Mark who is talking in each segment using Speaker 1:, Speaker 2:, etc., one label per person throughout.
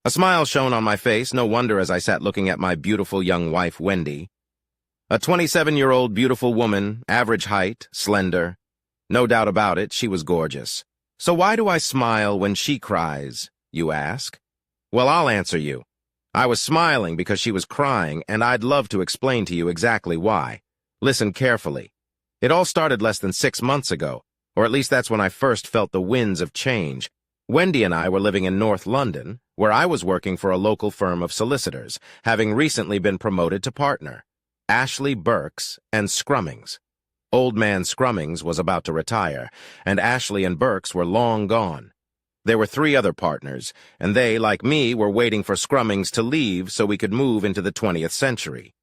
Speaker 1: A smile shone on my face, no wonder, as I sat looking at my beautiful young wife, Wendy. A 27-year-old beautiful woman, average height, slender. No doubt about it, she was gorgeous. So why do I smile when she cries, you ask? Well, I'll answer you. I was smiling because she was crying, and I'd love to explain to you exactly why. Listen carefully. It all started less than 6 months ago, or at least that's when I first felt the winds of change. Wendy and I were living in North London, where I was working for a local firm of solicitors, having recently been promoted to partner. Ashley Burks and Scrummings. Old man Scrummings was about to retire, and Ashley and Burks were long gone. There were 3 other partners, and they, like me, were waiting for Scrummings to leave so we could move into the 20th century.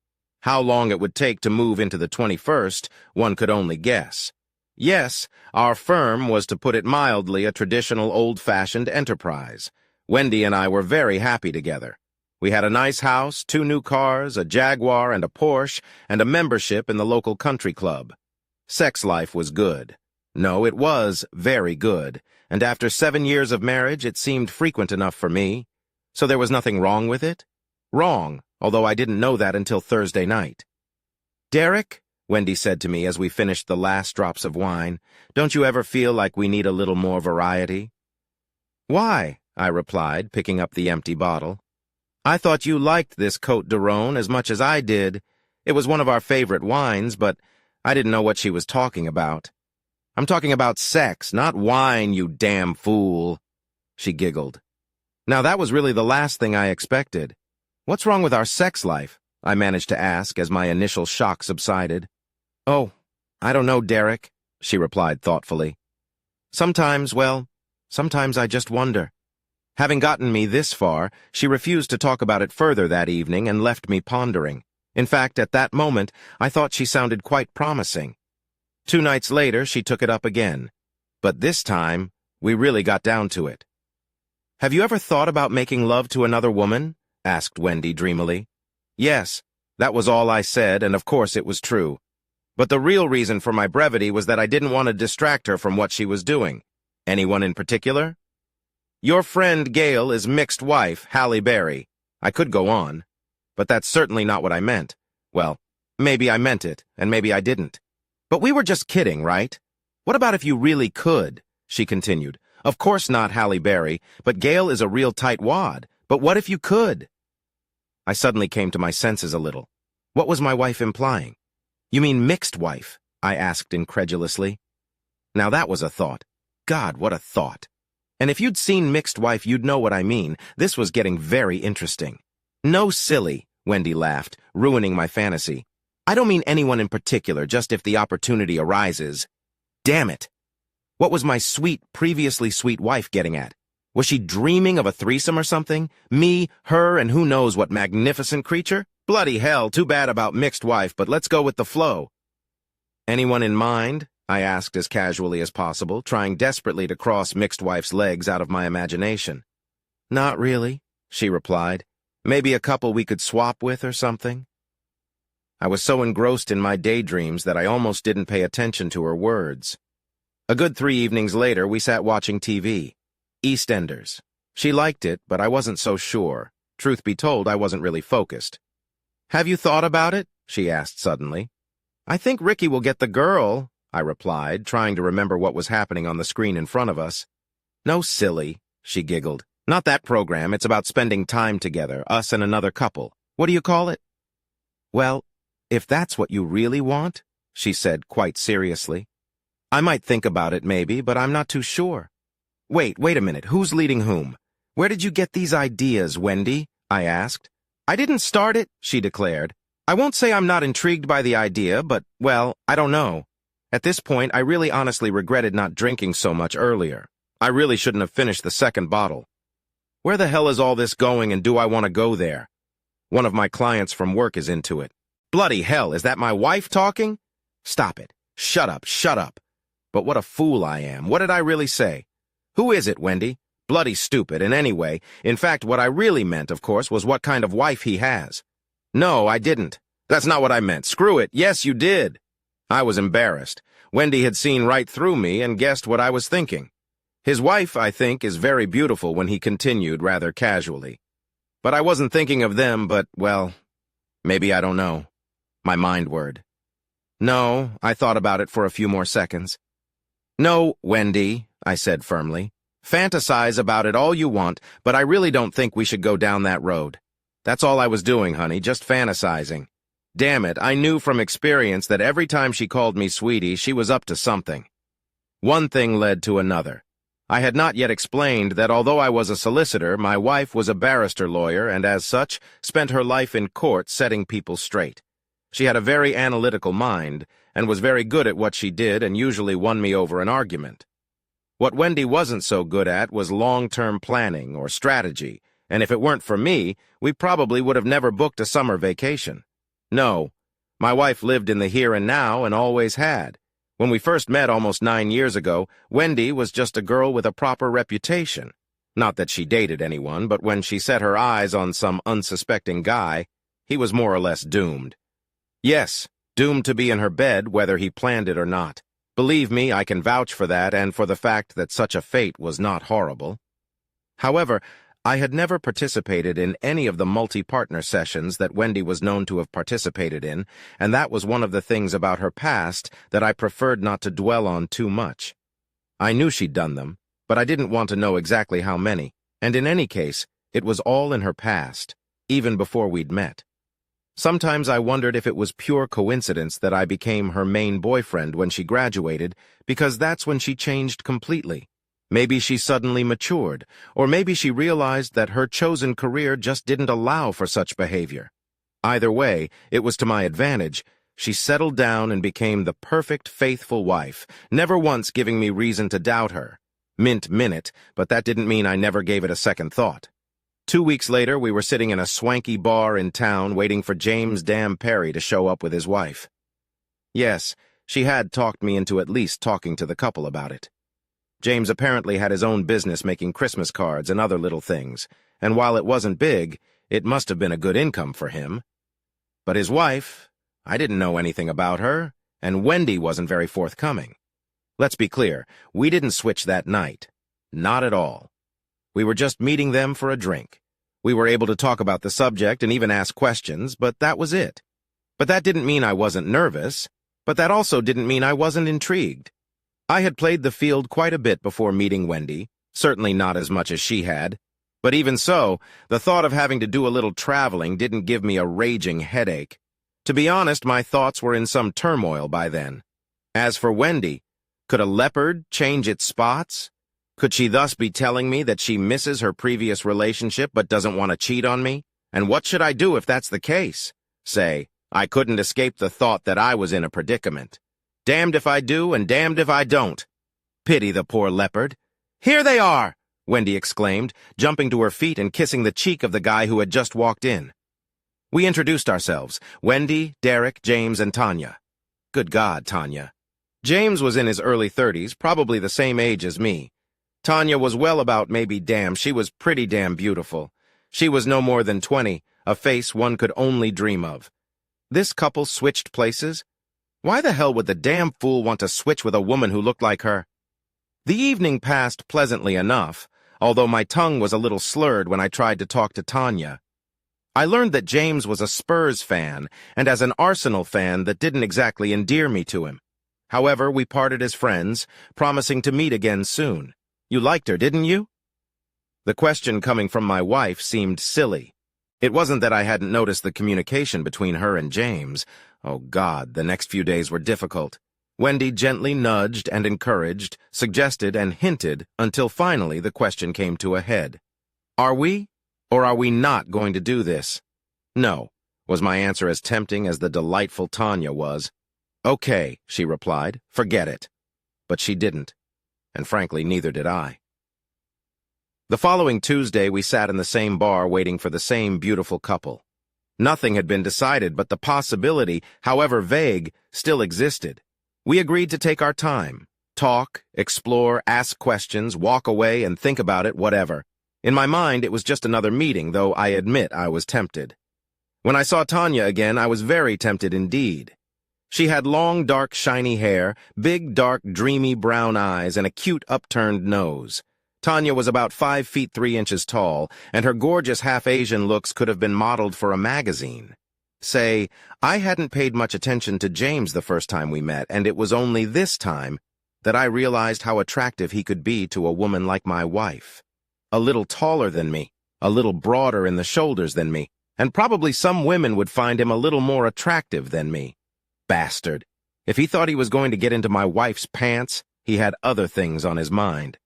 Speaker 1: How long it would take to move into the 21st, one could only guess. Yes, our firm was, to put it mildly, a traditional old-fashioned enterprise. Wendy and I were very happy together. We had a nice house, 2 new cars, a Jaguar and a Porsche, and a membership in the local country club. Sex life was good. No, it was very good, and after 7 years of marriage, it seemed frequent enough for me. So there was nothing wrong with it? Wrong, although I didn't know that until Thursday night. "Derek," Wendy said to me as we finished the last drops of wine, "don't you ever feel like we need a little more variety?" "Why?" I replied, picking up the empty bottle. "I thought you liked this Côte de Rhône as much as I did. It was one of our favorite wines, but I didn't know what she was talking about." "I'm talking about sex, not wine, you damn fool." She giggled. Now that was really the last thing I expected. "What's wrong with our sex life?" I managed to ask as my initial shock subsided. "Oh, I don't know, Derek," she replied thoughtfully. Sometimes I just wonder." Having gotten me this far, she refused to talk about it further that evening and left me pondering. In fact, at that moment, I thought she sounded quite promising. 2 nights later, she took it up again. But this time, we really got down to it. "Have you ever thought about making love to another woman?" asked Wendy dreamily. Yes, that was all I said, and of course it was true. But the real reason for my brevity was that I didn't want to distract her from what she was doing. Anyone in particular? "Your friend Gail is mixed wife, Halle Berry." I could go on, but that's certainly not what I meant. Well, maybe I meant it, and maybe I didn't. "But we were just kidding, right? What about if you really could?" she continued. "Of course not Halle Berry, but Gail is a real tightwad. But what if you could?" I suddenly came to my senses a little. What was my wife implying? "You mean mixed wife?" I asked incredulously. Now that was a thought. God, what a thought. And if you'd seen Mixed Wife, you'd know what I mean. This was getting very interesting. "No, silly," Wendy laughed, ruining my fantasy. "I don't mean anyone in particular, just if the opportunity arises." Damn it! What was my sweet, previously sweet wife getting at? Was she dreaming of a threesome or something? Me, her, and who knows what magnificent creature? Bloody hell, too bad about Mixed Wife, but let's go with the flow. "Anyone in mind?" I asked as casually as possible, trying desperately to cross Mixed Wife's legs out of my imagination. "Not really," she replied. "Maybe a couple we could swap with or something." I was so engrossed in my daydreams that I almost didn't pay attention to her words. A good 3 evenings later, we sat watching TV. EastEnders. She liked it, but I wasn't so sure. Truth be told, I wasn't really focused. "Have you thought about it?" she asked suddenly. "I think Ricky will get the girl," I replied, trying to remember what was happening on the screen in front of us. "No, silly," she giggled. "Not that program. It's about spending time together, us and another couple. What do you call it?" "Well, if that's what you really want," she said quite seriously. "I might think about it maybe, but I'm not too sure." Wait a minute. Who's leading whom? "Where did you get these ideas, Wendy?" I asked. "I didn't start it," she declared. "I won't say I'm not intrigued by the idea, but, well, I don't know. At this point, I really honestly regretted not drinking so much earlier. I really shouldn't have finished the second bottle. Where the hell is all this going, and do I want to go there? One of my clients from work is into it. Bloody hell, is that my wife talking? Stop it. Shut up, shut up. But what a fool I am. What did I really say? Who is it, Wendy? Bloody stupid, and anyway, in fact, what I really meant, of course, was what kind of wife he has. No, I didn't. That's not what I meant. Screw it. Yes, you did. I was embarrassed. Wendy had seen right through me and guessed what I was thinking. His wife, I think, is very beautiful when he continued rather casually. But I wasn't thinking of them, but, well, maybe I don't know. My mind word. No, I thought about it for a few more seconds. No, Wendy, I said firmly. Fantasize about it all you want, but I really don't think we should go down that road. That's all I was doing, honey, just fantasizing. Damn it, I knew from experience that every time she called me sweetie, she was up to something. One thing led to another. I had not yet explained that although I was a solicitor, my wife was a barrister lawyer and as such spent her life in court setting people straight. She had a very analytical mind and was very good at what she did and usually won me over an argument. What Wendy wasn't so good at was long-term planning or strategy, and if it weren't for me, we probably would have never booked a summer vacation. No, my wife lived in the here and now and always had. When we first met almost 9 years ago, Wendy was just a girl with a proper reputation. Not that she dated anyone, but when she set her eyes on some unsuspecting guy, he was more or less doomed. Yes, doomed to be in her bed whether he planned it or not. Believe me, I can vouch for that and for the fact that such a fate was not horrible. However, I had never participated in any of the multi-partner sessions that Wendy was known to have participated in, and that was one of the things about her past that I preferred not to dwell on too much. I knew she'd done them, but I didn't want to know exactly how many, and in any case, it was all in her past, even before we'd met. Sometimes I wondered if it was pure coincidence that I became her main boyfriend when she graduated, because that's when she changed completely. Maybe she suddenly matured, or maybe she realized that her chosen career just didn't allow for such behavior. Either way, it was to my advantage. She settled down and became the perfect, faithful wife, never once giving me reason to doubt her. Mint minute, but that didn't mean I never gave it a second thought. 2 weeks later, we were sitting in a swanky bar in town waiting for James Dam Perry to show up with his wife. Yes, she had talked me into at least talking to the couple about it. James apparently had his own business making Christmas cards and other little things, and while it wasn't big, it must have been a good income for him. But his wife, I didn't know anything about her, and Wendy wasn't very forthcoming. Let's be clear, we didn't switch that night. Not at all. We were just meeting them for a drink. We were able to talk about the subject and even ask questions, but that was it. But that didn't mean I wasn't nervous, but that also didn't mean I wasn't intrigued. I had played the field quite a bit before meeting Wendy, certainly not as much as she had. But even so, the thought of having to do a little traveling didn't give me a raging headache. To be honest, my thoughts were in some turmoil by then. As for Wendy, could a leopard change its spots? Could she thus be telling me that she misses her previous relationship but doesn't want to cheat on me? And what should I do if that's the case? Say, I couldn't escape the thought that I was in a predicament. Damned if I do and damned if I don't. Pity the poor leopard. Here they are, Wendy exclaimed, jumping to her feet and kissing the cheek of the guy who had just walked in. We introduced ourselves, Wendy, Derek, James, and Tanya. Good God, Tanya. James was in his early 30s, probably the same age as me. Tanya was well about maybe she was pretty damn beautiful. She was no more than 20, a face one could only dream of. This couple switched places? Why the hell would the damn fool want to switch with a woman who looked like her? The evening passed pleasantly enough, although my tongue was a little slurred when I tried to talk to Tanya. I learned that James was a Spurs fan, and as an Arsenal fan that didn't exactly endear me to him. However, we parted as friends, promising to meet again soon. You liked her, didn't you? The question coming from my wife seemed silly. It wasn't that I hadn't noticed the communication between her and James. Oh God, the next few days were difficult. Wendy gently nudged and encouraged, suggested and hinted, until finally the question came to a head. Are we, or are we not going to do this? No, was my answer as tempting as the delightful Tanya was. Okay, she replied, forget it. But she didn't. And frankly, neither did I. The following Tuesday, we sat in the same bar waiting for the same beautiful couple. Nothing had been decided, but the possibility, however vague, still existed. We agreed to take our time, talk, explore, ask questions, walk away, and think about it, whatever. In my mind, it was just another meeting, though I admit I was tempted. When I saw Tanya again, I was very tempted indeed. She had long, dark, shiny hair, big, dark, dreamy brown eyes, and a cute, upturned nose. Tanya was about 5 feet 3 inches tall, and her gorgeous half-Asian looks could have been modeled for a magazine. Say, I hadn't paid much attention to James the first time we met, and it was only this time that I realized how attractive he could be to a woman like my wife. A little taller than me, a little broader in the shoulders than me, and probably some women would find him a little more attractive than me. Bastard. If he thought he was going to get into my wife's pants, he had other things on his mind.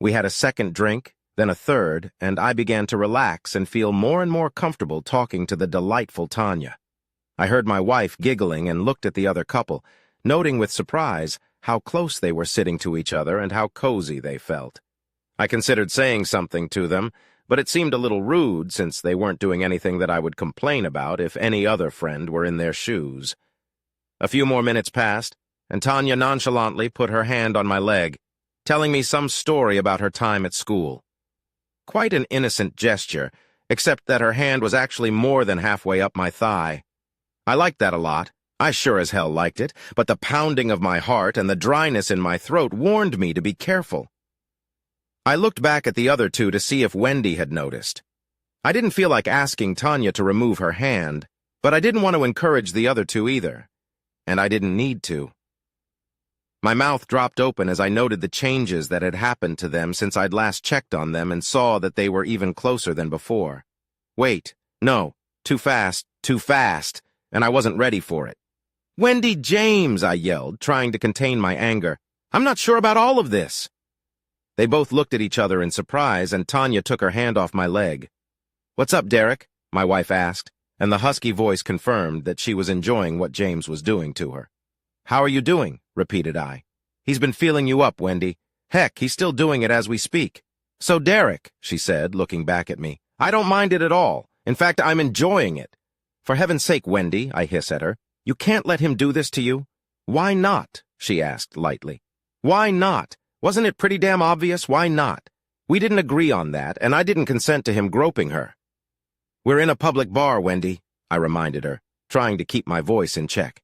Speaker 1: We had a second drink, then a third, and I began to relax and feel more and more comfortable talking to the delightful Tanya. I heard my wife giggling and looked at the other couple, noting with surprise how close they were sitting to each other and how cozy they felt. I considered saying something to them, but it seemed a little rude since they weren't doing anything that I would complain about if any other friend were in their shoes. A few more minutes passed, and Tanya nonchalantly put her hand on my leg, telling me some story about her time at school. Quite an innocent gesture, except that her hand was actually more than halfway up my thigh. I liked that a lot. I sure as hell liked it, but the pounding of my heart and the dryness in my throat warned me to be careful. I looked back at the other two to see if Wendy had noticed. I didn't feel like asking Tanya to remove her hand, but I didn't want to encourage the other two either, and I didn't need to. My mouth dropped open as I noted the changes that had happened to them since I'd last checked on them and saw that they were even closer than before. Wait, no, too fast, and I wasn't ready for it. Wendy James, I yelled, trying to contain my anger. I'm not sure about all of this. They both looked at each other in surprise, and Tanya took her hand off my leg. What's up, Derek? My wife asked, and the husky voice confirmed that she was enjoying what James was doing to her. How are you doing? Repeated I. He's been feeling you up, Wendy. Heck, he's still doing it as we speak. So, Derek, she said, looking back at me, I don't mind it at all. In fact, I'm enjoying it. For heaven's sake, Wendy, I hiss at her, you can't let him do this to you. Why not? She asked lightly. Why not? Wasn't it pretty damn obvious? Why not? We didn't agree on that, and I didn't consent to him groping her. We're in a public bar, Wendy, I reminded her, trying to keep my voice in check.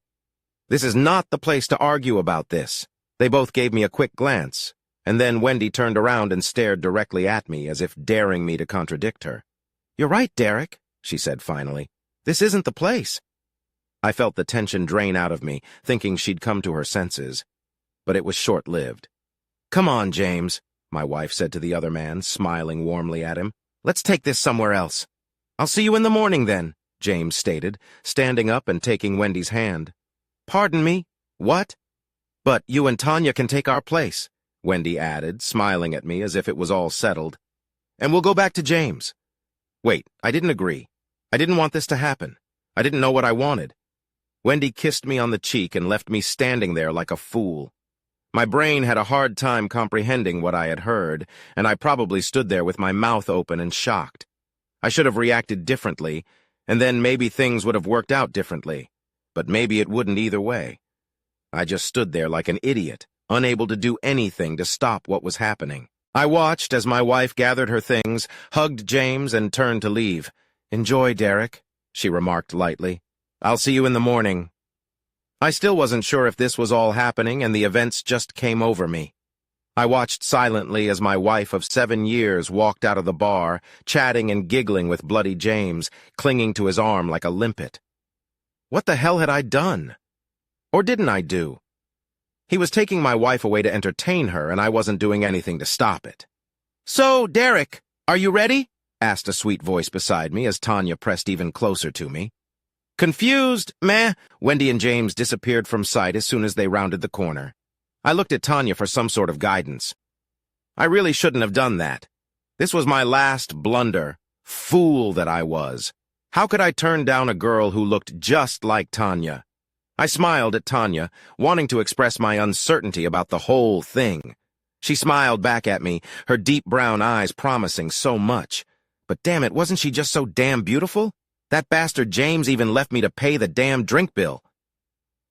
Speaker 1: This is not the place to argue about this. They both gave me a quick glance, and then Wendy turned around and stared directly at me as if daring me to contradict her. You're right, Derek, she said finally. This isn't the place. I felt the tension drain out of me, thinking she'd come to her senses. But it was short-lived. Come on, James, my wife said to the other man, smiling warmly at him. Let's take this somewhere else. I'll see you in the morning then, James stated, standing up and taking Wendy's hand. Pardon me? What? But you and Tanya can take our place, Wendy added, smiling at me as if it was all settled. And we'll go back to James. Wait, I didn't agree. I didn't want this to happen. I didn't know what I wanted. Wendy kissed me on the cheek and left me standing there like a fool. My brain had a hard time comprehending what I had heard, and I probably stood there with my mouth open and shocked. I should have reacted differently, and then maybe things would have worked out differently. But maybe it wouldn't either way. I just stood there like an idiot, unable to do anything to stop what was happening. I watched as my wife gathered her things, hugged James, and turned to leave. Enjoy, Derek, she remarked lightly. I'll see you in the morning. I still wasn't sure if this was all happening and the events just came over me. I watched silently as my wife of 7 years walked out of the bar, chatting and giggling with Bloody James, clinging to his arm like a limpet. What the hell had I done? Or didn't I do? He was taking my wife away to entertain her, and I wasn't doing anything to stop it. So, Derek, are you ready? Asked a sweet voice beside me as Tanya pressed even closer to me. Confused? Meh. Wendy and James disappeared from sight as soon as they rounded the corner. I looked at Tanya for some sort of guidance. I really shouldn't have done that. This was my last blunder. Fool that I was. How could I turn down a girl who looked just like Tanya? I smiled at Tanya, wanting to express my uncertainty about the whole thing. She smiled back at me, her deep brown eyes promising so much. But damn it, wasn't she just so damn beautiful? That bastard James even left me to pay the damn drink bill.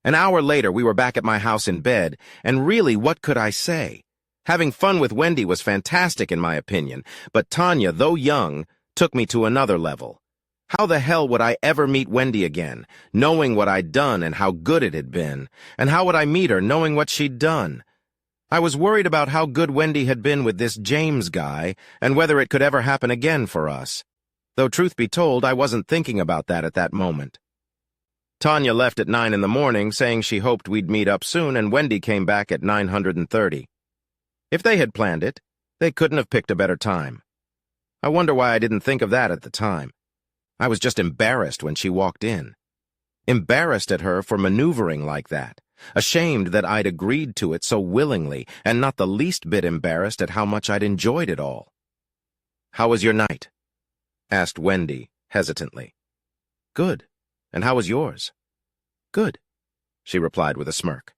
Speaker 1: An hour later, we were back at my house in bed, and really, what could I say? Having fun with Wendy was fantastic in my opinion, but Tanya, though young, took me to another level. How the hell would I ever meet Wendy again, knowing what I'd done and how good it had been? And how would I meet her knowing what she'd done? I was worried about how good Wendy had been with this James guy and whether it could ever happen again for us. Though truth be told, I wasn't thinking about that at that moment. Tanya left at 9 in the morning, saying she hoped we'd meet up soon, and Wendy came back at 9:30. If they had planned it, they couldn't have picked a better time. I wonder why I didn't think of that at the time. I was just embarrassed when she walked in. Embarrassed at her for maneuvering like that. Ashamed that I'd agreed to it so willingly, and not the least bit embarrassed at how much I'd enjoyed it all. "How was your night?" asked Wendy, hesitantly. "Good. And how was yours?" "Good," she replied with a smirk.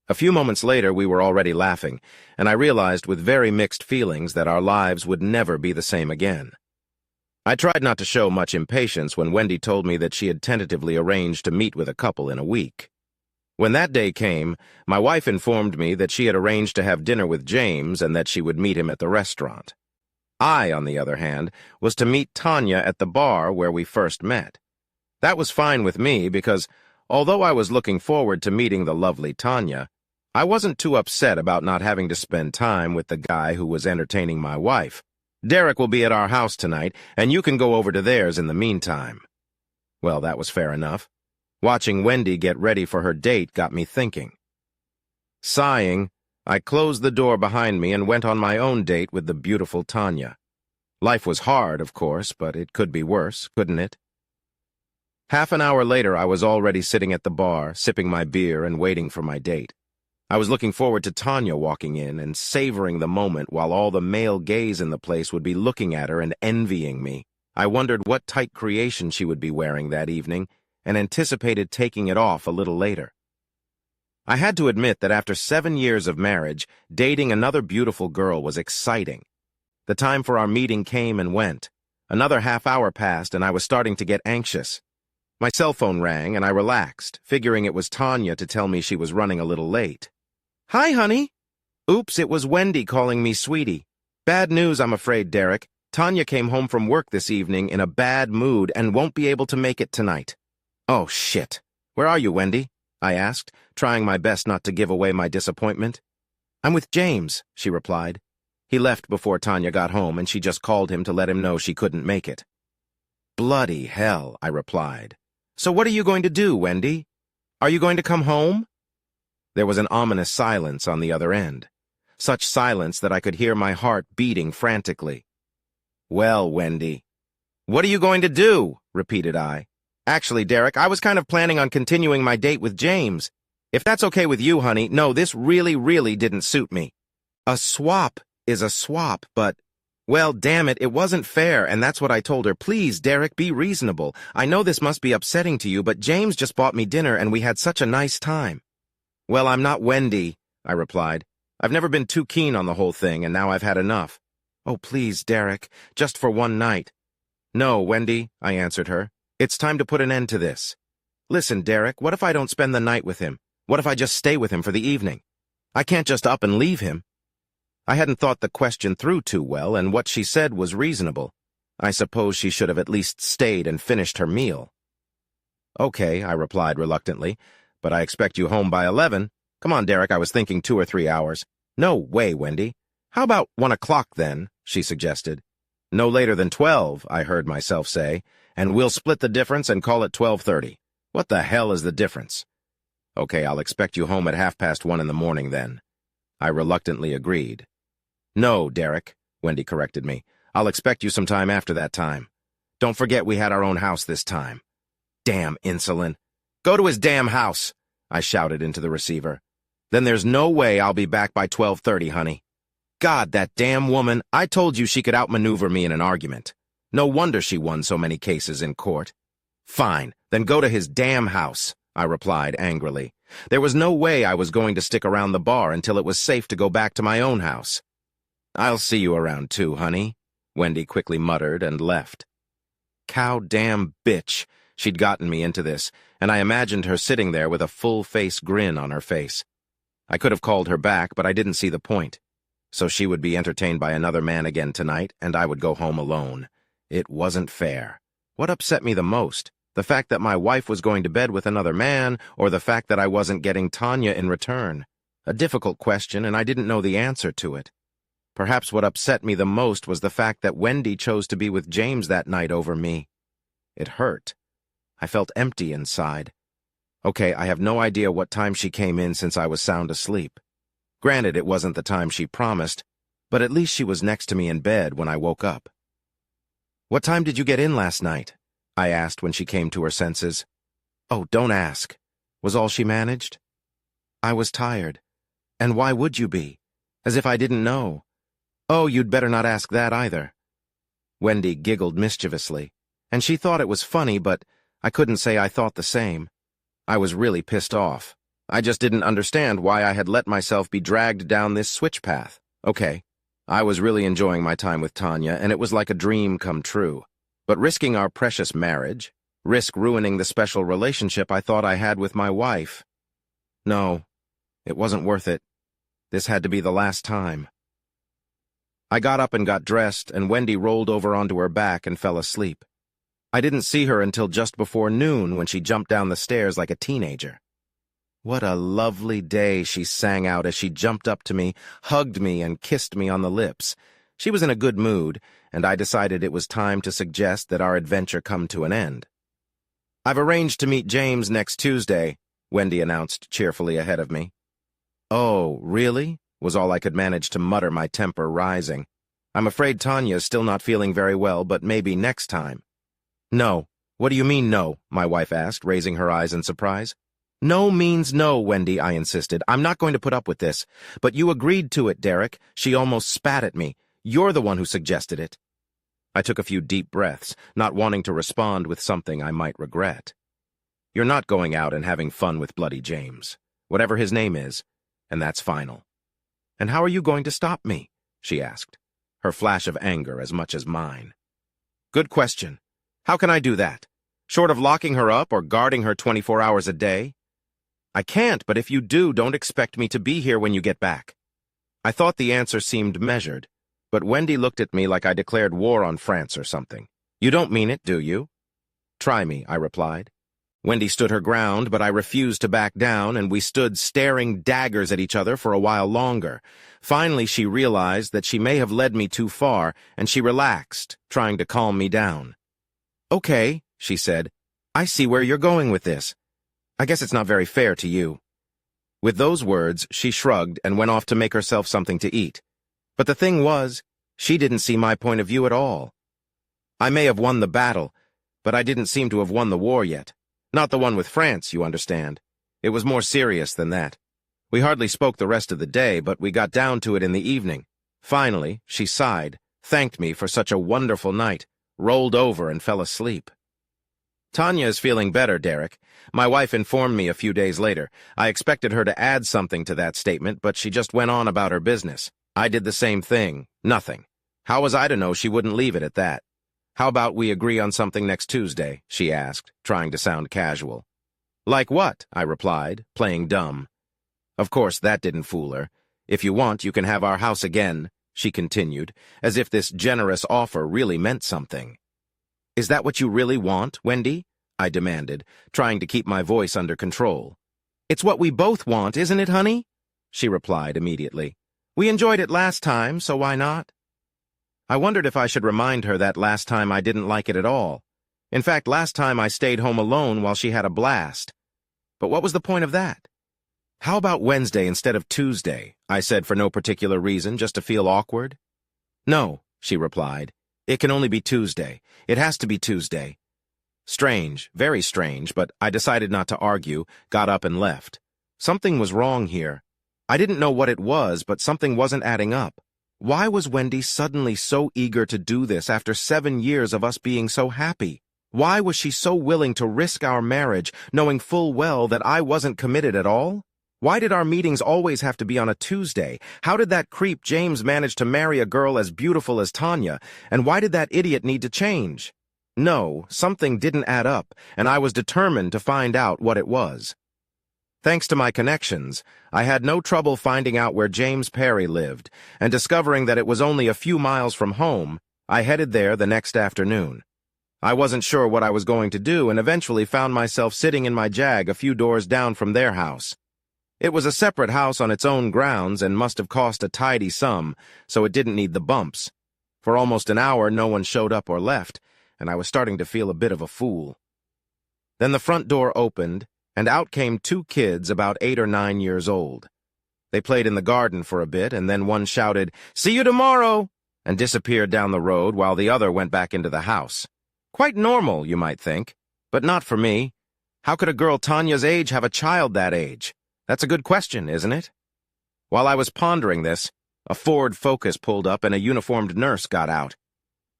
Speaker 1: A few moments later, we were already laughing, and I realized with very mixed feelings that our lives would never be the same again. I tried not to show much impatience when Wendy told me that she had tentatively arranged to meet with a couple in a week. When that day came, my wife informed me that she had arranged to have dinner with James and that she would meet him at the restaurant. I, on the other hand, was to meet Tanya at the bar where we first met. That was fine with me because, although I was looking forward to meeting the lovely Tanya, I wasn't too upset about not having to spend time with the guy who was entertaining my wife. "Derek will be at our house tonight, and you can go over to theirs in the meantime." Well, that was fair enough. Watching Wendy get ready for her date got me thinking. Sighing, I closed the door behind me and went on my own date with the beautiful Tanya. Life was hard, of course, but it could be worse, couldn't it? Half an hour later, I was already sitting at the bar, sipping my beer and waiting for my date. I was looking forward to Tanya walking in and savoring the moment while all the male gaze in the place would be looking at her and envying me. I wondered what tight creation she would be wearing that evening and anticipated taking it off a little later. I had to admit that after 7 years of marriage, dating another beautiful girl was exciting. The time for our meeting came and went. Another half hour passed and I was starting to get anxious. My cell phone rang and I relaxed, figuring it was Tanya to tell me she was running a little late. "Hi, honey." "Oops, it was Wendy calling me sweetie. Bad news, I'm afraid, Derek. Tanya came home from work this evening in a bad mood and won't be able to make it tonight." "Oh, shit. Where are you, Wendy?" I asked, trying my best not to give away my disappointment. "I'm with James," she replied. He left before Tanya got home, and she just called him to let him know she couldn't make it. "Bloody hell," I replied. "So what are you going to do, Wendy? Are you going to come home?" There was an ominous silence on the other end. Such silence that I could hear my heart beating frantically. "Well, Wendy." "What are you going to do?" repeated I. "Actually, Derek, I was kind of planning on continuing my date with James. If that's okay with you, honey, no, this really didn't suit me. A swap is a swap, but, well, damn it, it wasn't fair, and that's what I told her. Please, Derek, be reasonable. I know this must be upsetting to you, but James just bought me dinner and we had such a nice time." "Well, I'm not Wendy," I replied. "I've never been too keen on the whole thing, and now I've had enough." "Oh, please, Derek, just for one night." "No, Wendy," I answered her. "It's time to put an end to this. Listen, Derek, what if I don't spend the night with him? What if I just stay with him for the evening? I can't just up and leave him." I hadn't thought the question through too well, and what she said was reasonable. I suppose she should have at least stayed and finished her meal. "Okay," I replied reluctantly, "but I expect you home by 11. Come on, Derek, I was thinking 2 or 3 hours." "No way, Wendy. How about 1 o'clock then?" she suggested. "No later than 12, I heard myself say, and we'll split the difference and call it 12:30. What the hell is the difference?" "Okay, I'll expect you home at 1:30 in the morning then." I reluctantly agreed. "No, Derek," Wendy corrected me. "I'll expect you sometime after that time. Don't forget we had our own house this time." "Damn insulin. Go to his damn house," I shouted into the receiver. "Then there's no way I'll be back by 12:30, honey." God, that damn woman, I told you she could outmaneuver me in an argument. No wonder she won so many cases in court. "Fine, then go to his damn house," I replied angrily. There was no way I was going to stick around the bar until it was safe to go back to my own house. "I'll see you around too, honey," Wendy quickly muttered and left. Cow-damn bitch. She'd gotten me into this, and I imagined her sitting there with a full-face grin on her face. I could have called her back, but I didn't see the point. So she would be entertained by another man again tonight, and I would go home alone. It wasn't fair. What upset me the most? The fact that my wife was going to bed with another man, or the fact that I wasn't getting Tanya in return? A difficult question, and I didn't know the answer to it. Perhaps what upset me the most was the fact that Wendy chose to be with James that night over me. It hurt. I felt empty inside. Okay, I have no idea what time she came in since I was sound asleep. Granted, it wasn't the time she promised, but at least she was next to me in bed when I woke up. "What time did you get in last night?" I asked when she came to her senses. "Oh, don't ask," was all she managed. "I was tired. And why would you be? As if I didn't know." "Oh, you'd better not ask that either." Wendy giggled mischievously, and she thought it was funny, but I couldn't say I thought the same. I was really pissed off. I just didn't understand why I had let myself be dragged down this switch path. Okay, I was really enjoying my time with Tanya, and it was like a dream come true. But risking our precious marriage, risk ruining the special relationship I thought I had with my wife. No, it wasn't worth it. This had to be the last time. I got up and got dressed, and Wendy rolled over onto her back and fell asleep. I didn't see her until just before noon when she jumped down the stairs like a teenager. "What a lovely day," she sang out as she jumped up to me, hugged me, and kissed me on the lips. She was in a good mood, and I decided it was time to suggest that our adventure come to an end. "I've arranged to meet James next Tuesday," Wendy announced cheerfully ahead of me. "Oh, really?" was all I could manage to mutter, my temper rising. "I'm afraid Tanya's still not feeling very well, but maybe next time." "No. What do you mean, no?" my wife asked, raising her eyes in surprise. "No means no, Wendy," I insisted. "I'm not going to put up with this. But you agreed to it, Derek." She almost spat at me. "You're the one who suggested it." I took a few deep breaths, not wanting to respond with something I might regret. "You're not going out and having fun with Bloody James, whatever his name is, and that's final." "And how are you going to stop me?" she asked, her flash of anger as much as mine. "Good question. How can I do that? Short of locking her up or guarding her 24 hours a day? I can't, but if you do, don't expect me to be here when you get back." I thought the answer seemed measured, but Wendy looked at me like I declared war on France or something. "You don't mean it, do you?" "Try me," I replied. Wendy stood her ground, but I refused to back down, and we stood staring daggers at each other for a while longer. Finally, she realized that she may have led me too far, and she relaxed, trying to calm me down. "Okay," she said. "I see where you're going with this. I guess it's not very fair to you." With those words, she shrugged and went off to make herself something to eat. But the thing was, she didn't see my point of view at all. I may have won the battle, but I didn't seem to have won the war yet. Not the one with France, you understand. It was more serious than that. We hardly spoke the rest of the day, but we got down to it in the evening. Finally, she sighed, thanked me for such a wonderful night, rolled over and fell asleep. "Tanya is feeling better, Derek. My wife informed me a few days later. I expected her to add something to that statement, but she just went on about her business. I did the same thing. Nothing. How was I to know she wouldn't leave it at that? How about we agree on something next Tuesday?" she asked, trying to sound casual. "Like what?" I replied, playing dumb. Of course, that didn't fool her. "If you want, you can have our house again," she continued, as if this generous offer really meant something. "Is that what you really want, Wendy?" I demanded, trying to keep my voice under control. "It's what we both want, isn't it, honey?" she replied immediately. "We enjoyed it last time, so why not?" I wondered if I should remind her that last time I didn't like it at all. In fact, last time I stayed home alone while she had a blast. But what was the point of that? "How about Wednesday instead of Tuesday?" I said for no particular reason, just to feel awkward. "No," she replied. "It can only be Tuesday. It has to be Tuesday." Strange, very strange, but I decided not to argue, got up and left. Something was wrong here. I didn't know what it was, but something wasn't adding up. Why was Wendy suddenly so eager to do this after 7 years of us being so happy? Why was she so willing to risk our marriage, knowing full well that I wasn't committed at all? Why did our meetings always have to be on a Tuesday? How did that creep James manage to marry a girl as beautiful as Tanya? And why did that idiot need to change? No, something didn't add up, and I was determined to find out what it was. Thanks to my connections, I had no trouble finding out where James Perry lived, and discovering that it was only a few miles from home, I headed there the next afternoon. I wasn't sure what I was going to do and eventually found myself sitting in my Jag a few doors down from their house. It was a separate house on its own grounds and must have cost a tidy sum, so it didn't need the bumps. For almost an hour, no one showed up or left, and I was starting to feel a bit of a fool. Then the front door opened, and out came two kids about 8 or 9 years old. They played in the garden for a bit, and then one shouted, "See you tomorrow!" and disappeared down the road while the other went back into the house. Quite normal, you might think, but not for me. How could a girl Tanya's age have a child that age? That's a good question, isn't it? While I was pondering this, a Ford Focus pulled up and a uniformed nurse got out.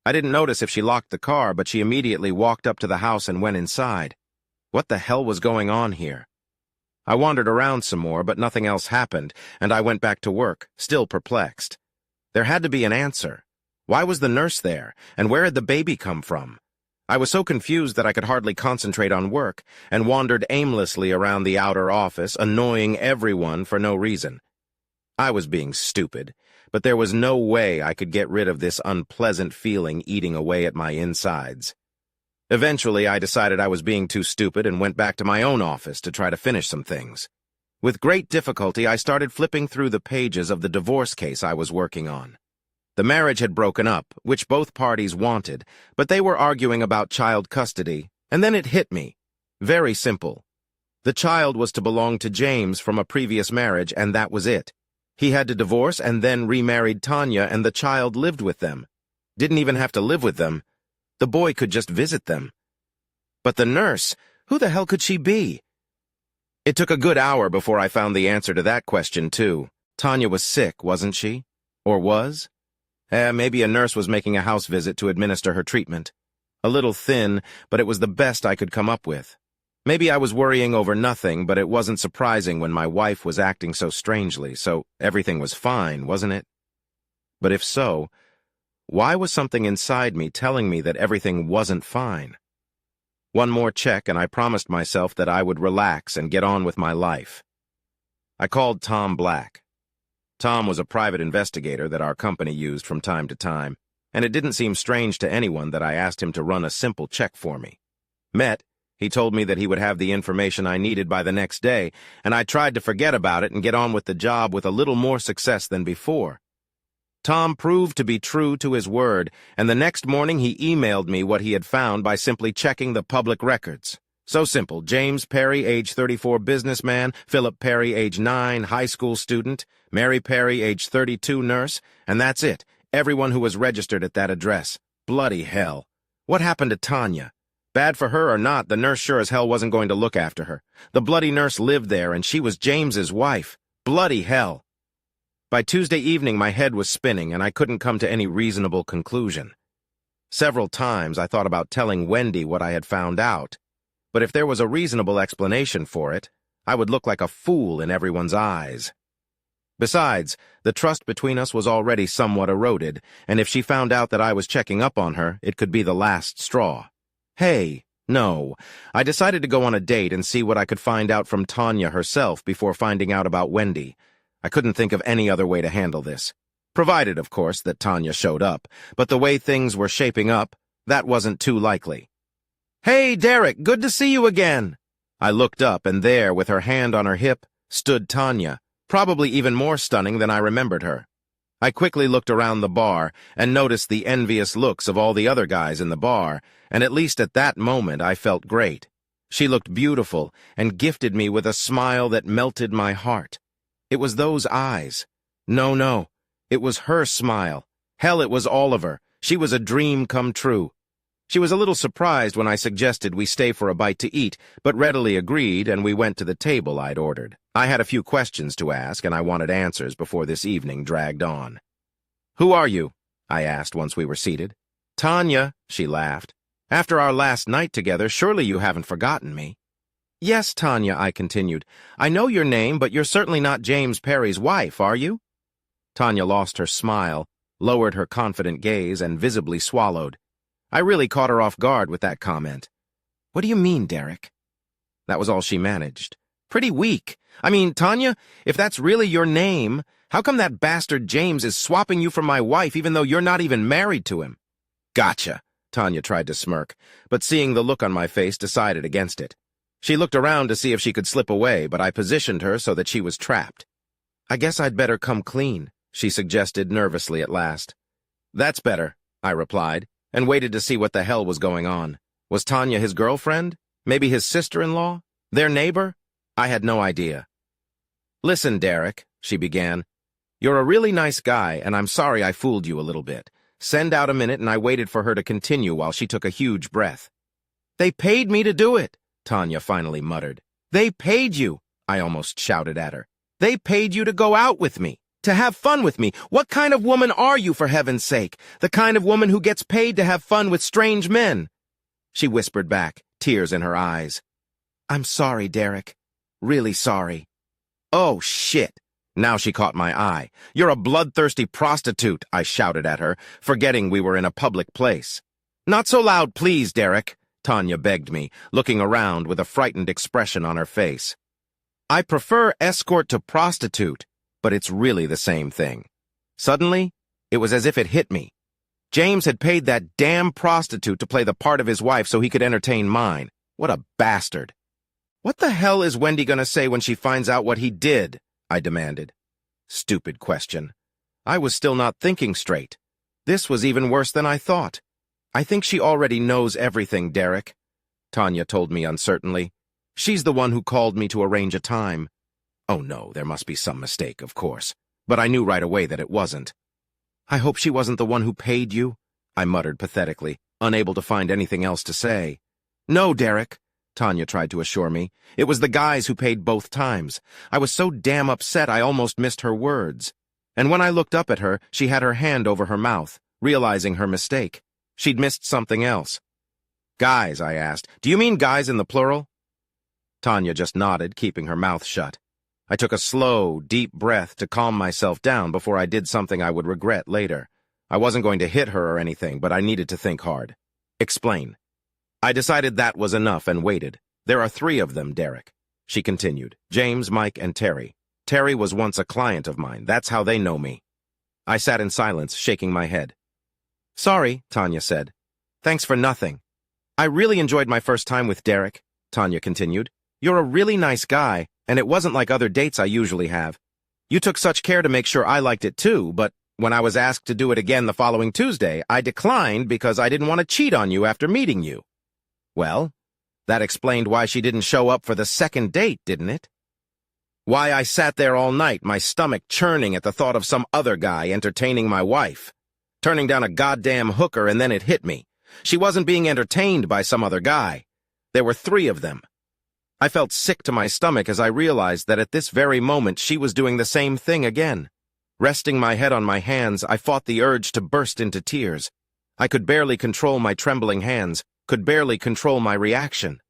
Speaker 1: I didn't notice if she locked the car, but she immediately walked up to the house and went inside. What the hell was going on here? I wandered around some more, but nothing else happened, and I went back to work, still perplexed. There had to be an answer. Why was the nurse there, and where had the baby come from? I was so confused that I could hardly concentrate on work, and wandered aimlessly around the outer office, annoying everyone for no reason. I was being stupid, but there was no way I could get rid of this unpleasant feeling eating away at my insides. Eventually, I decided I was being too stupid and went back to my own office to try to finish some things. With great difficulty, I started flipping through the pages of the divorce case I was working on. The marriage had broken up, which both parties wanted, but they were arguing about child custody, and then it hit me. Very simple. The child was to belong to James from a previous marriage, and that was it. He had to divorce and then remarried Tanya, and the child lived with them. Didn't even have to live with them. The boy could just visit them. But the nurse, who the hell could she be? It took a good hour before I found the answer to that question, too. Tanya was sick, wasn't she? Or was? Maybe a nurse was making a house visit to administer her treatment. A little thin, but it was the best I could come up with. Maybe I was worrying over nothing, but it wasn't surprising when my wife was acting so strangely, so everything was fine, wasn't it? But if so, why was something inside me telling me that everything wasn't fine? One more check, and I promised myself that I would relax and get on with my life. I called Tom Black. Tom was a private investigator that our company used from time to time, and it didn't seem strange to anyone that I asked him to run a simple check for me. He told me that he would have the information I needed by the next day, and I tried to forget about it and get on with the job with a little more success than before. Tom proved to be true to his word, and the next morning he emailed me what he had found by simply checking the public records. So simple: James Perry, age 34, businessman; Philip Perry, age 9, high school student; Mary Perry, age 32, nurse; and that's it. Everyone who was registered at that address. Bloody hell. What happened to Tanya? Bad for her or not, the nurse sure as hell wasn't going to look after her. The bloody nurse lived there, and she was James's wife. Bloody hell. By Tuesday evening, my head was spinning, and I couldn't come to any reasonable conclusion. Several times I thought about telling Wendy what I had found out, but if there was a reasonable explanation for it, I would look like a fool in everyone's eyes. Besides, the trust between us was already somewhat eroded, and if she found out that I was checking up on her, it could be the last straw. Hey, no. I decided to go on a date and see what I could find out from Tanya herself before finding out about Wendy. I couldn't think of any other way to handle this. Provided, of course, that Tanya showed up, but the way things were shaping up, that wasn't too likely. "Hey, Derek, good to see you again." I looked up, and there, with her hand on her hip, stood Tanya, probably even more stunning than I remembered her. I quickly looked around the bar and noticed the envious looks of all the other guys in the bar, and at least at that moment I felt great. She looked beautiful and gifted me with a smile that melted my heart. It was those eyes. No, it was her smile. Hell, it was all of her. She was a dream come true. She was a little surprised when I suggested we stay for a bite to eat, but readily agreed, and we went to the table I'd ordered. I had a few questions to ask, and I wanted answers before this evening dragged on. "Who are you?" I asked once we were seated. "Tanya," she laughed. "After our last night together, surely you haven't forgotten me." "Yes, Tanya," I continued. "I know your name, but you're certainly not James Perry's wife, are you?" Tanya lost her smile, lowered her confident gaze, and visibly swallowed. I really caught her off guard with that comment. "What do you mean, Derek?" That was all she managed. "Pretty weak. I mean, Tanya, if that's really your name, how come that bastard James is swapping you for my wife even though you're not even married to him?" "Gotcha," Tanya tried to smirk, but seeing the look on my face decided against it. She looked around to see if she could slip away, but I positioned her so that she was trapped. "I guess I'd better come clean," she suggested nervously at last. "That's better," I replied, and waited to see what the hell was going on. Was Tanya his girlfriend? Maybe his sister-in-law? Their neighbor? I had no idea. "Listen, Derek," she began. "You're a really nice guy, and I'm sorry I fooled you a little bit. Send out a minute," and I waited for her to continue while she took a huge breath. "They paid me to do it," Tanya finally muttered. "They paid you," I almost shouted at her. "They paid you to go out with me, to have fun with me. What kind of woman are you, for heaven's sake? The kind of woman who gets paid to have fun with strange men?" She whispered back, tears in her eyes. "I'm sorry, Derek. Really sorry." "Oh, shit." Now she caught my eye. "You're a bloodthirsty prostitute," I shouted at her, forgetting we were in a public place. "Not so loud, please, Derek," Tanya begged me, looking around with a frightened expression on her face. "I prefer escort to prostitute, but it's really the same thing." Suddenly, it was as if it hit me. James had paid that damn prostitute to play the part of his wife so he could entertain mine. What a bastard. "What the hell is Wendy gonna say when she finds out what he did?" I demanded. Stupid question. I was still not thinking straight. This was even worse than I thought. "I think she already knows everything, Derek," Tanya told me uncertainly. "She's the one who called me to arrange a time." Oh no, there must be some mistake, of course. But I knew right away that it wasn't. "I hope she wasn't the one who paid you," I muttered pathetically, unable to find anything else to say. "No, Derek," Tanya tried to assure me. "It was the guys who paid both times. I was so damn upset I almost missed her words. And when I looked up at her, she had her hand over her mouth, realizing her mistake. She'd missed something else. "Guys," I asked. "Do you mean guys in the plural?" Tanya just nodded, keeping her mouth shut. I took a slow, deep breath to calm myself down before I did something I would regret later. I wasn't going to hit her or anything, but I needed to think hard. "Explain." I decided that was enough and waited. "There are 3 of them, Derek," she continued. "James, Mike, and Terry. Terry was once a client of mine. That's how they know me." I sat in silence, shaking my head. "Sorry," Tanya said. "Thanks for nothing." "I really enjoyed my first time with Derek," Tanya continued. "You're a really nice guy, and it wasn't like other dates I usually have. You took such care to make sure I liked it too, but when I was asked to do it again the following Tuesday, I declined because I didn't want to cheat on you after meeting you." Well, that explained why she didn't show up for the second date, didn't it? Why I sat there all night, my stomach churning at the thought of some other guy entertaining my wife. Turning down a goddamn hooker, and then it hit me. She wasn't being entertained by some other guy. There were 3 of them. I felt sick to my stomach as I realized that at this very moment she was doing the same thing again. Resting my head on my hands, I fought the urge to burst into tears. I could barely control my trembling hands, could barely control my reaction.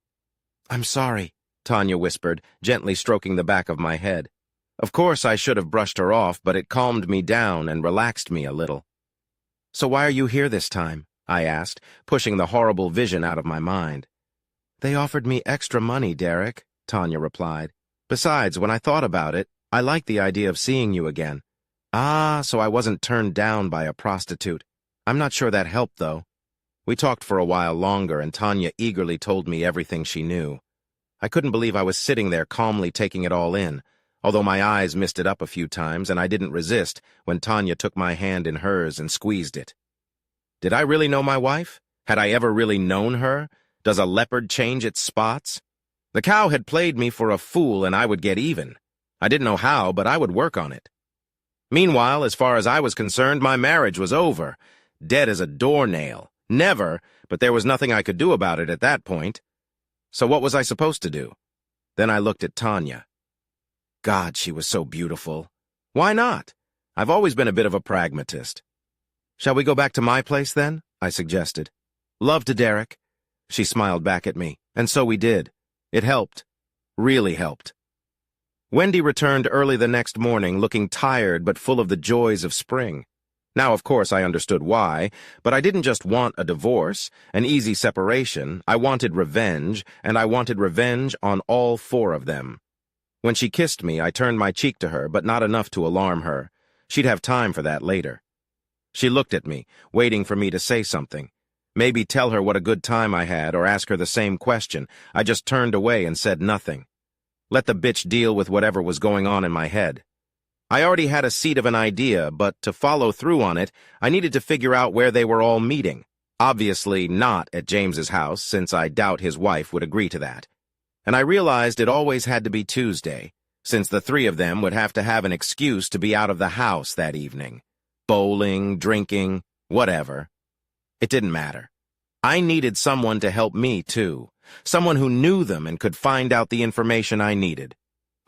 Speaker 1: "I'm sorry," Tanya whispered, gently stroking the back of my head. Of course, I should have brushed her off, but it calmed me down and relaxed me a little. "So why are you here this time?" I asked, pushing the horrible vision out of my mind. "They offered me extra money, Derek," Tanya replied. "Besides, when I thought about it, I liked the idea of seeing you again." "Ah, so I wasn't turned down by a prostitute. I'm not sure that helped, though." We talked for a while longer, and Tanya eagerly told me everything she knew. I couldn't believe I was sitting there calmly taking it all in, although my eyes missed it up a few times, and I didn't resist when Tanya took my hand in hers and squeezed it. Did I really know my wife? Had I ever really known her? Does a leopard change its spots? The cow had played me for a fool, and I would get even. I didn't know how, but I would work on it. Meanwhile, as far as I was concerned, my marriage was over. Dead as a doornail. Never, but there was nothing I could do about it at that point. So what was I supposed to do? Then I looked at Tanya. God, she was so beautiful. Why not? I've always been a bit of a pragmatist. "Shall we go back to my place, then?" I suggested. "Love to, Derek." She smiled back at me, and so we did. It helped. Really helped. Wendy returned early the next morning, looking tired but full of the joys of spring. Now, of course, I understood why, but I didn't just want a divorce, an easy separation. I wanted revenge, and I wanted revenge on all 4 of them. When she kissed me, I turned my cheek to her, but not enough to alarm her. She'd have time for that later. She looked at me, waiting for me to say something. Maybe tell her what a good time I had or ask her the same question. I just turned away and said nothing. Let the bitch deal with whatever was going on in my head. I already had a seed of an idea, but to follow through on it, I needed to figure out where they were all meeting. Obviously not at James's house, since I doubt his wife would agree to that. And I realized it always had to be Tuesday, since the three of them would have to have an excuse to be out of the house that evening. Bowling, drinking, whatever. It didn't matter. I needed someone to help me, too. Someone who knew them and could find out the information I needed.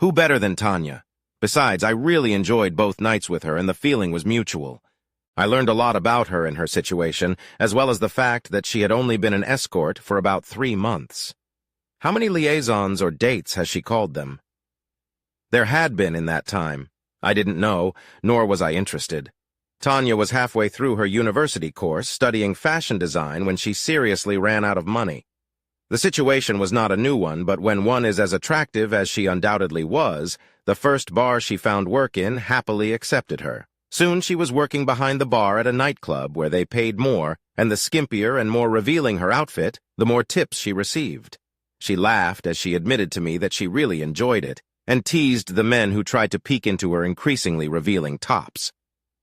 Speaker 1: Who better than Tanya? Besides, I really enjoyed both nights with her, and the feeling was mutual. I learned a lot about her and her situation, as well as the fact that she had only been an escort for about 3 months. How many liaisons or dates has she called them? There had been in that time. I didn't know, nor was I interested. Tanya was halfway through her university course studying fashion design when she seriously ran out of money. The situation was not a new one, but when one is as attractive as she undoubtedly was, the first bar she found work in happily accepted her. Soon she was working behind the bar at a nightclub where they paid more, and the skimpier and more revealing her outfit, the more tips she received. She laughed as she admitted to me that she really enjoyed it, and teased the men who tried to peek into her increasingly revealing tops.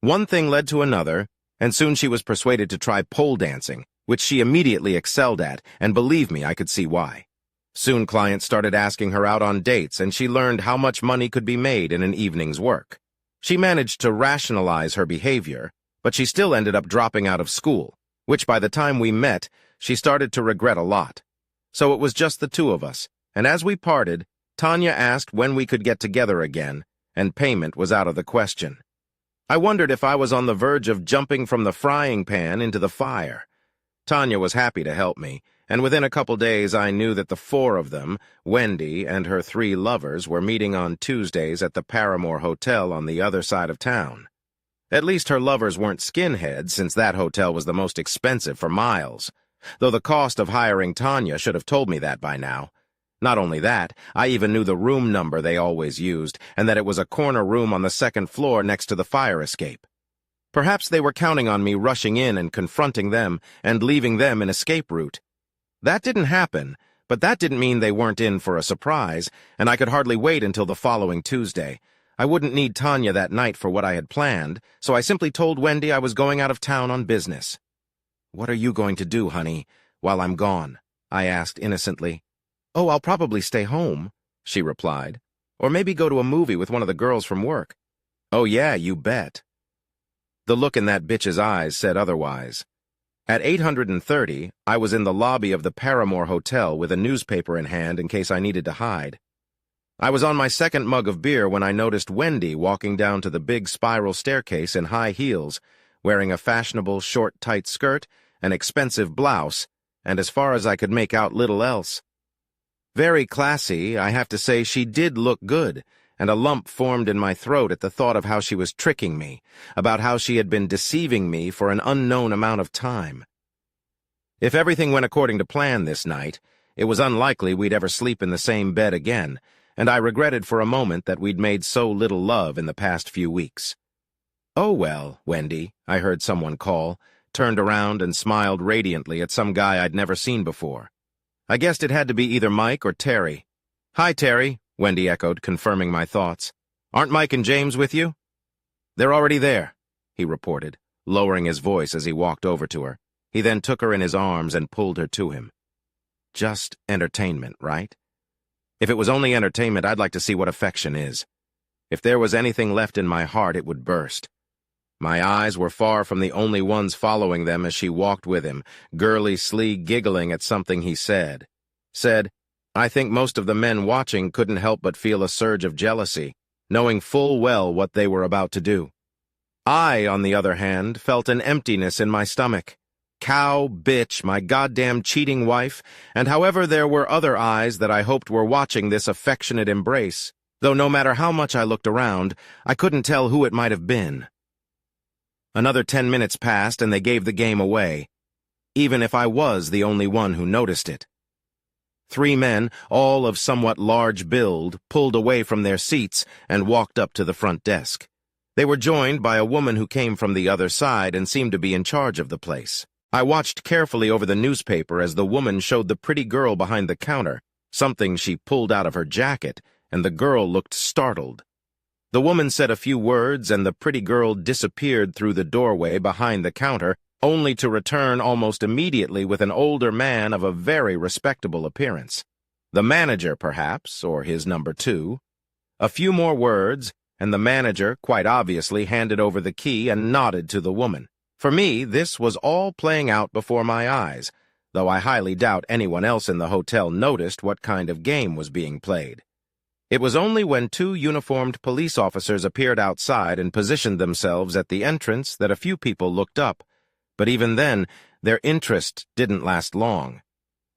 Speaker 1: One thing led to another, and soon she was persuaded to try pole dancing, which she immediately excelled at, and believe me, I could see why. Soon clients started asking her out on dates, and she learned how much money could be made in an evening's work. She managed to rationalize her behavior, but she still ended up dropping out of school, which by the time we met, she started to regret a lot. So it was just the two of us, and as we parted, Tanya asked when we could get together again, and payment was out of the question. I wondered if I was on the verge of jumping from the frying pan into the fire. Tanya was happy to help me, and within a couple days I knew that the 4 of them, Wendy and her 3 lovers, were meeting on Tuesdays at the Paramore Hotel on the other side of town. At least her lovers weren't skinheads, since that hotel was the most expensive for miles, though the cost of hiring Tanya should have told me that by now. Not only that, I even knew the room number they always used, and that it was a corner room on the 2nd floor next to the fire escape. Perhaps they were counting on me rushing in and confronting them and leaving them an escape route. That didn't happen, but that didn't mean they weren't in for a surprise, and I could hardly wait until the following Tuesday. I wouldn't need Tanya that night for what I had planned, so I simply told Wendy I was going out of town on business. "What are you going to do, honey, while I'm gone?" I asked innocently. "Oh, I'll probably stay home," she replied. "Or maybe go to a movie with one of the girls from work." "Oh yeah, you bet." The look in that bitch's eyes said otherwise. At 8:30, I was in the lobby of the Paramore Hotel with a newspaper in hand in case I needed to hide. I was on my 2nd mug of beer when I noticed Wendy walking down to the big spiral staircase in high heels, wearing a fashionable short tight skirt, an expensive blouse, and as far as I could make out little else. Very classy, I have to say she did look good, and a lump formed in my throat at the thought of how she was tricking me, about how she had been deceiving me for an unknown amount of time. If everything went according to plan this night, it was unlikely we'd ever sleep in the same bed again, and I regretted for a moment that we'd made so little love in the past few weeks. "Oh well, Wendy," I heard someone call, turned around and smiled radiantly at some guy I'd never seen before. I guessed it had to be either Mike or Terry. "Hi, Terry," Wendy echoed, confirming my thoughts. "Aren't Mike and James with you?" "They're already there," he reported, lowering his voice as he walked over to her. He then took her in his arms and pulled her to him. "Just entertainment, right? If it was only entertainment, I'd like to see what affection is. If there was anything left in my heart, it would burst." My eyes were far from the only ones following them as she walked with him, girly-slee giggling at something he said. I think most of the men watching couldn't help but feel a surge of jealousy, knowing full well what they were about to do. I, on the other hand, felt an emptiness in my stomach. Cow, bitch, my goddamn cheating wife, and however there were other eyes that I hoped were watching this affectionate embrace, though no matter how much I looked around, I couldn't tell who it might have been. Another 10 minutes passed and they gave the game away, even if I was the only one who noticed it. 3 men, all of somewhat large build, pulled away from their seats and walked up to the front desk. They were joined by a woman who came from the other side and seemed to be in charge of the place. I watched carefully over the newspaper as the woman showed the pretty girl behind the counter something she pulled out of her jacket, and the girl looked startled. The woman said a few words, and the pretty girl disappeared through the doorway behind the counter, only to return almost immediately with an older man of a very respectable appearance. The manager, perhaps, or his number two. A few more words, and the manager, quite obviously, handed over the key and nodded to the woman. For me, this was all playing out before my eyes, though I highly doubt anyone else in the hotel noticed what kind of game was being played. It was only when two uniformed police officers appeared outside and positioned themselves at the entrance that a few people looked up, but even then, their interest didn't last long.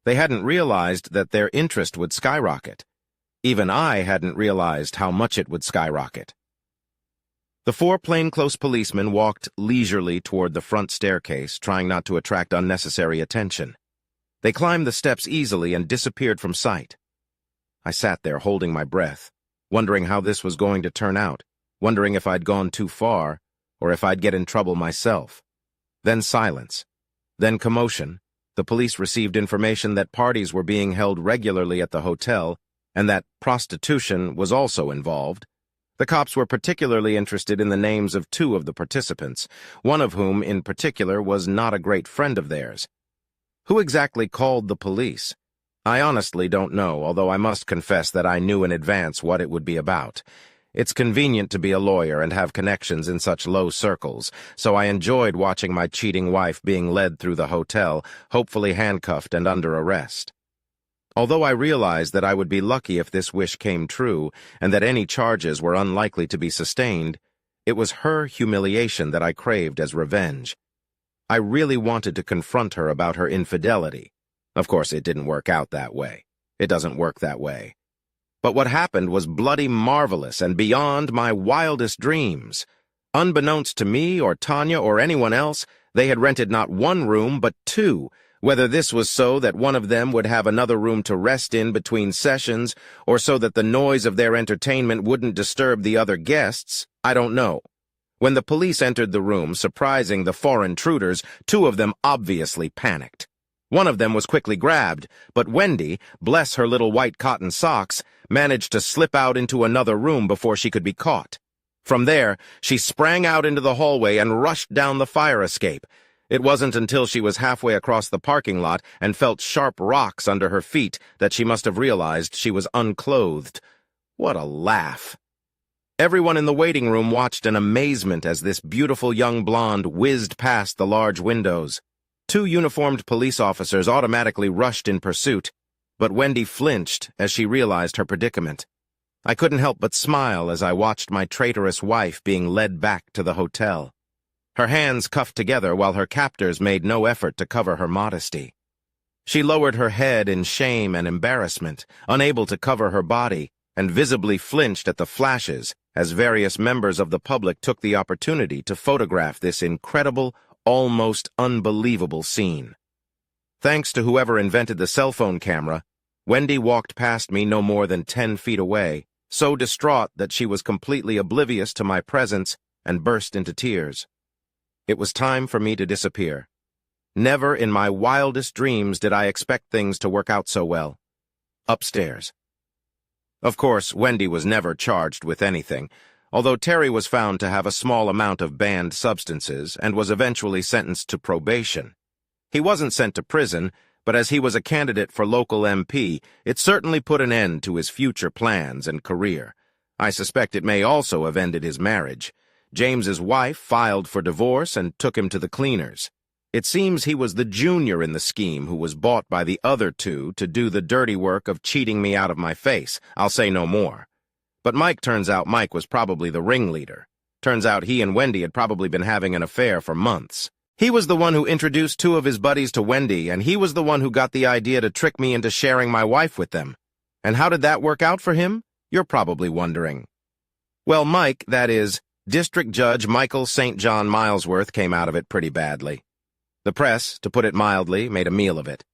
Speaker 1: They hadn't realized that their interest would skyrocket. Even I hadn't realized how much it would skyrocket. The four plainclothes policemen walked leisurely toward the front staircase, trying not to attract unnecessary attention. They climbed the steps easily and disappeared from sight. I sat there holding my breath, wondering how this was going to turn out, wondering if I'd gone too far, or if I'd get in trouble myself. Then silence. Then commotion. The police received information that parties were being held regularly at the hotel, and that prostitution was also involved. The cops were particularly interested in the names of two of the participants, one of whom, in particular, was not a great friend of theirs. Who exactly called the police? I honestly don't know, although I must confess that I knew in advance what it would be about. It's convenient to be a lawyer and have connections in such low circles, so I enjoyed watching my cheating wife being led through the hotel, hopefully handcuffed and under arrest. Although I realized that I would be lucky if this wish came true, and that any charges were unlikely to be sustained, it was her humiliation that I craved as revenge. I really wanted to confront her about her infidelity. Of course, it didn't work out that way. It doesn't work that way. But what happened was bloody marvelous and beyond my wildest dreams. Unbeknownst to me or Tanya or anyone else, they had rented not one room but two. Whether this was so that one of them would have another room to rest in between sessions, or so that the noise of their entertainment wouldn't disturb the other guests, I don't know. When the police entered the room, surprising the four intruders, two of them obviously panicked. One of them was quickly grabbed, but Wendy, bless her little white cotton socks, managed to slip out into another room before she could be caught. From there, she sprang out into the hallway and rushed down the fire escape. It wasn't until she was halfway across the parking lot and felt sharp rocks under her feet that she must have realized she was unclothed. What a laugh! Everyone in the waiting room watched in amazement as this beautiful young blonde whizzed past the large windows. Two uniformed police officers automatically rushed in pursuit, but Wendy flinched as she realized her predicament. I couldn't help but smile as I watched my traitorous wife being led back to the hotel. Her hands cuffed together while her captors made no effort to cover her modesty. She lowered her head in shame and embarrassment, unable to cover her body, and visibly flinched at the flashes as various members of the public took the opportunity to photograph this incredible, almost unbelievable scene. Thanks to whoever invented the cell phone camera, Wendy walked past me no more than 10 feet away, so distraught that she was completely oblivious to my presence and burst into tears. It was time for me to disappear. Never in my wildest dreams did I expect things to work out so well. Upstairs. Of course, Wendy was never charged with anything, although Terry was found to have a small amount of banned substances and was eventually sentenced to probation. He wasn't sent to prison, but as he was a candidate for local MP, it certainly put an end to his future plans and career. I suspect it may also have ended his marriage. James's wife filed for divorce and took him to the cleaners. It seems he was the junior in the scheme who was bought by the other two to do the dirty work of cheating me out of my face. I'll say no more. But turns out Mike was probably the ringleader. Turns out he and Wendy had probably been having an affair for months. He was the one who introduced two of his buddies to Wendy, and he was the one who got the idea to trick me into sharing my wife with them. And how did that work out for him? You're probably wondering. Well, Mike, that is, District Judge Michael St. John Milesworth, came out of it pretty badly. The press, to put it mildly, made a meal of it.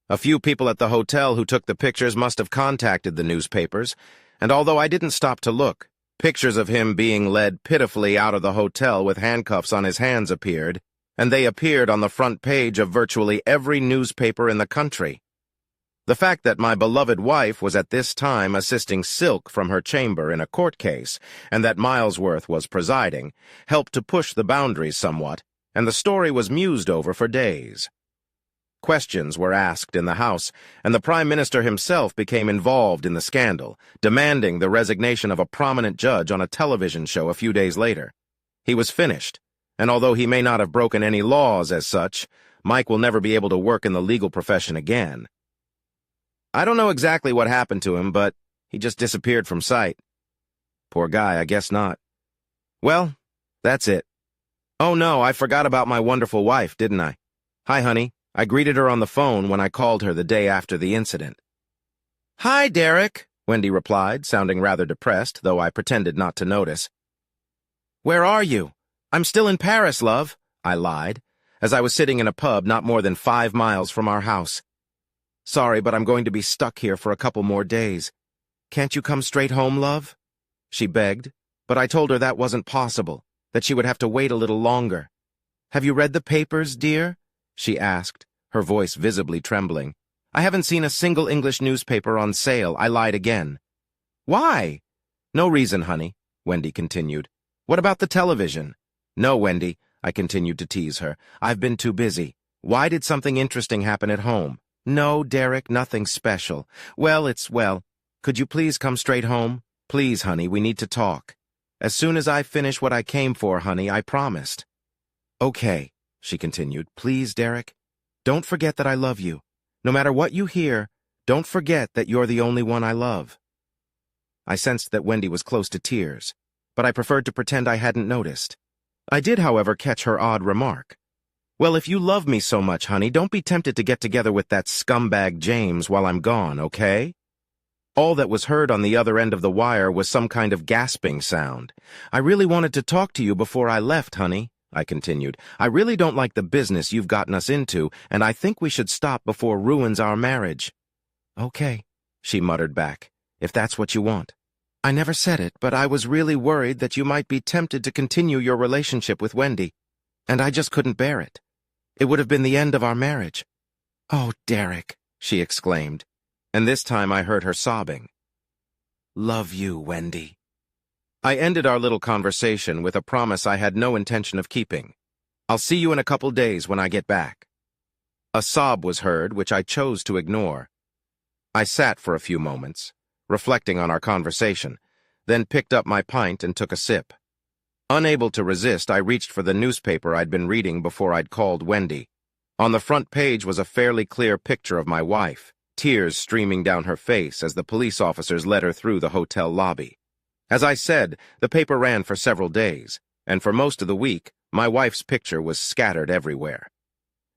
Speaker 1: A few people at the hotel who took the pictures must have contacted the newspapers, and although I didn't stop to look, pictures of him being led pitifully out of the hotel with handcuffs on his hands appeared, and they appeared on the front page of virtually every newspaper in the country. The fact that my beloved wife was at this time assisting Silk from her chamber in a court case, and that Milesworth was presiding, helped to push the boundaries somewhat, and the story was mused over for days. Questions were asked in the House, and the Prime Minister himself became involved in the scandal, demanding the resignation of a prominent judge on a television show a few days later. He was finished, and although he may not have broken any laws as such, Mike will never be able to work in the legal profession again. I don't know exactly what happened to him, but he just disappeared from sight. Poor guy, I guess not. Well, that's it. Oh no, I forgot about my wonderful wife, didn't I? Hi, honey. I greeted her on the phone when I called her the day after the incident. Hi, Derek, Wendy replied, sounding rather depressed, though I pretended not to notice. Where are you? I'm still in Paris, love, I lied, as I was sitting in a pub not more than 5 miles from our house. Sorry, but I'm going to be stuck here for a couple more days. Can't you come straight home, love? She begged, but I told her that wasn't possible, that she would have to wait a little longer. Have you read the papers, dear? She asked, her voice visibly trembling. I haven't seen a single English newspaper on sale. I lied again. Why? No reason, honey, Wendy continued. What about the television? No, Wendy, I continued to tease her. I've been too busy. Why did something interesting happen at home? No, Derek, nothing special. Well, could you please come straight home? Please, honey, we need to talk. As soon as I finish what I came for, honey, I promised. Okay, she continued. Please, Derek, don't forget that I love you. No matter what you hear, don't forget that you're the only one I love. I sensed that Wendy was close to tears, but I preferred to pretend I hadn't noticed. I did, however, catch her odd remark. Well, if you love me so much, honey, don't be tempted to get together with that scumbag James while I'm gone, okay? All that was heard on the other end of the wire was some kind of gasping sound. I really wanted to talk to you before I left, honey, I continued. I really don't like the business you've gotten us into, and I think we should stop before it ruins our marriage. Okay, she muttered back, if that's what you want. I never said it, but I was really worried that you might be tempted to continue your relationship with Wendy, and I just couldn't bear it. It would have been the end of our marriage. Oh, Derek, she exclaimed, and this time I heard her sobbing. Love you, Wendy. I ended our little conversation with a promise I had no intention of keeping. I'll see you in a couple days when I get back. A sob was heard, which I chose to ignore. I sat for a few moments, reflecting on our conversation, then picked up my pint and took a sip. Unable to resist, I reached for the newspaper I'd been reading before I'd called Wendy. On the front page was a fairly clear picture of my wife, tears streaming down her face as the police officers led her through the hotel lobby. As I said, the paper ran for several days, and for most of the week, my wife's picture was scattered everywhere.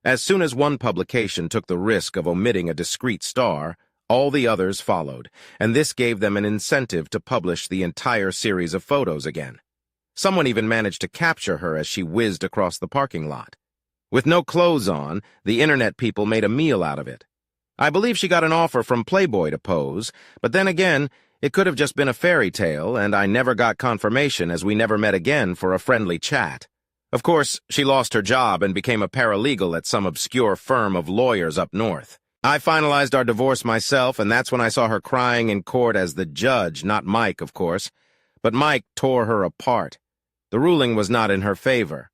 Speaker 1: As soon as one publication took the risk of omitting a discreet star, all the others followed, and this gave them an incentive to publish the entire series of photos again. Someone even managed to capture her as she whizzed across the parking lot. With no clothes on, the internet people made a meal out of it. I believe she got an offer from Playboy to pose, but then again, it could have just been a fairy tale, and I never got confirmation as we never met again for a friendly chat. Of course, she lost her job and became a paralegal at some obscure firm of lawyers up north. I finalized our divorce myself, and that's when I saw her crying in court as the judge, not Mike, of course. But Mike tore her apart. The ruling was not in her favor.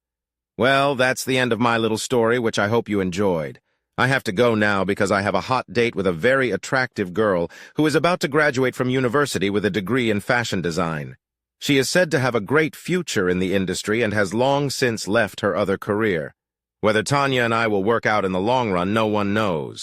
Speaker 1: Well, that's the end of my little story, which I hope you enjoyed. I have to go now because I have a hot date with a very attractive girl who is about to graduate from university with a degree in fashion design. She is said to have a great future in the industry and has long since left her other career. Whether Tanya and I will work out in the long run, no one knows.